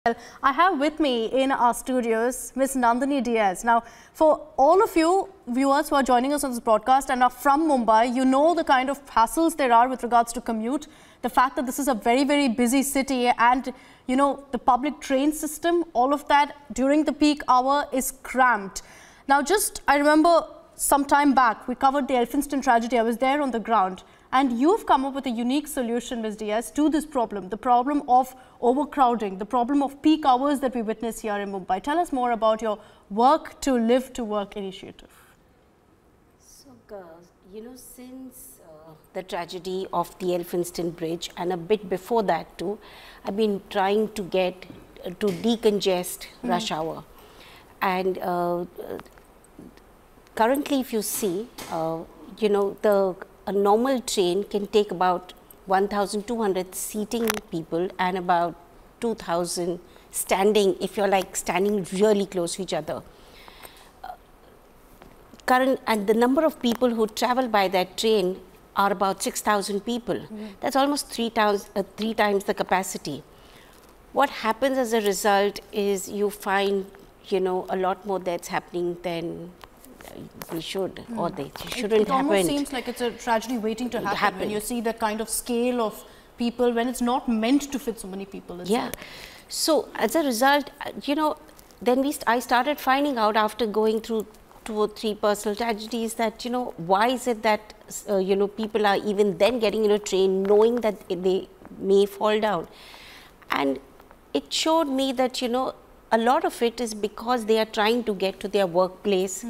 I have with me in our studios Ms. Nandini Diaz. Now, for all of you viewers who are joining us on this broadcast and are from Mumbai, you know the kind of hassles there are with regards to commute, the fact that this is a very, very busy city and, you know, the public train system, all of that during the peak hour is cramped. Now, I remember some time back, we covered the Elphinstone tragedy. I was there on the ground. And you've come up with a unique solution, Ms. Diaz, to this problem, the problem of overcrowding, the problem of peak hours that we witness here in Mumbai. Tell us more about your Work to Live to Work initiative. So, you know, since the tragedy of the Elphinstone Bridge and a bit before that too, I've been trying to get to decongest rush hour. And currently, if you see, you know, a normal train can take about 1,200 seating people and about 2,000 standing, if you're like standing really close to each other. And the number of people who travel by that train are about 6,000 people. That's almost three times the capacity. What happens as a result is you find, you know, a lot more deaths happening than they should or they shouldn't happen. It almost seems like it's a tragedy waiting to happen when you see that kind of scale of people when it's not meant to fit so many people. Yeah. So as a result, you know, then I started finding out after going through 2 or 3 personal tragedies that, you know, why is it that, you know, people are even then getting in a train knowing that they may fall down. And it showed me that, you know, a lot of it is because they are trying to get to their workplace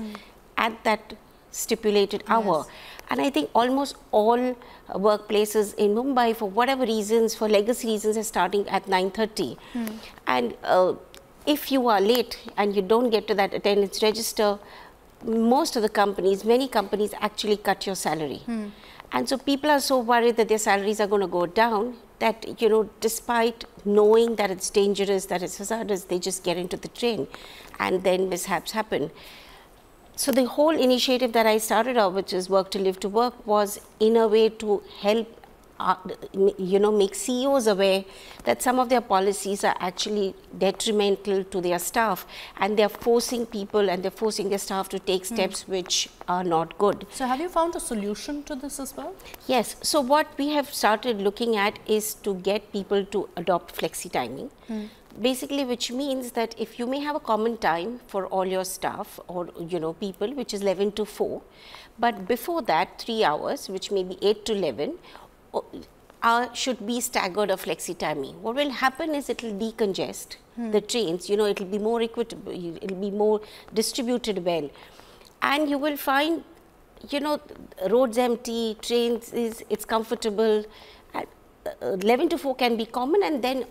at that stipulated hour. And I think almost all workplaces in Mumbai, for whatever reasons, for legacy reasons, are starting at 9:30. And if you are late and you don't get to that attendance register, most of the companies, many companies actually cut your salary. And so people are so worried that their salaries are going to go down that, you know, despite knowing that it's dangerous, that it's hazardous, they just get into the train and then mishaps happen. So the whole initiative that I started off, which is Work to Live to Work, was in a way to help, you know, make CEOs aware that some of their policies are actually detrimental to their staff and they're forcing people and they're forcing their staff to take steps which are not good. So have you found a solution to this as well? Yes. So what we have started looking at is to get people to adopt flexi timing. Basically, which means that if you may have a common time for all your staff or, you know, people, which is 11 to 4, but before that 3 hours, which may be 8 to 11, should be staggered or flexi timing. What will happen is it will decongest the trains, you know, it will be more equitable, it will be more distributed well. And you will find, you know, roads empty, trains, it's comfortable. 11 to 4 can be common, and then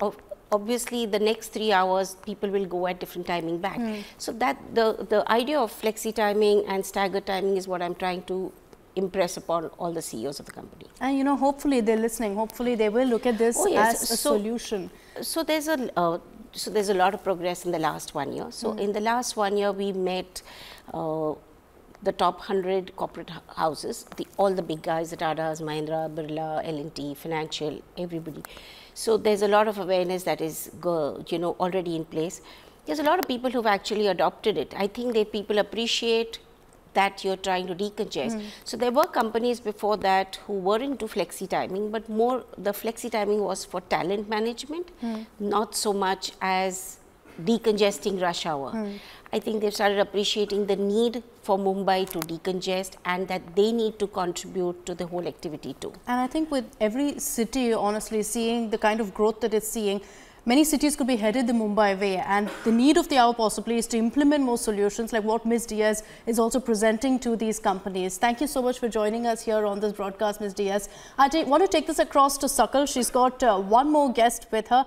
obviously the next 3 hours people will go at different timing back. So that the idea of flexi timing and staggered timing is what I'm trying to impress upon all the CEOs of the company. And you know, hopefully they're listening, hopefully they will look at this as a solution. So there's a lot of progress in the last 1 year. So in the last 1 year we met the top 100 corporate houses, all the big guys, the Tatas, Mahindra, Birla, L&T, Financial, everybody. So there's a lot of awareness that is, you know, already in place. There's a lot of people who've actually adopted it. I think that people appreciate that you're trying to decongest. So there were companies before that who were into flexi timing, but more the flexi timing was for talent management, not so much as decongesting rush hour. I think they've started appreciating the need for Mumbai to decongest and that they need to contribute to the whole activity too. And I think with every city, honestly, seeing the kind of growth that it's seeing, many cities could be headed the Mumbai way, and the need of the hour possibly is to implement more solutions like what Ms. Diaz is also presenting to these companies. Thank you so much for joining us here on this broadcast, Ms. Diaz. I want to take this across to Sakal. She's got one more guest with her.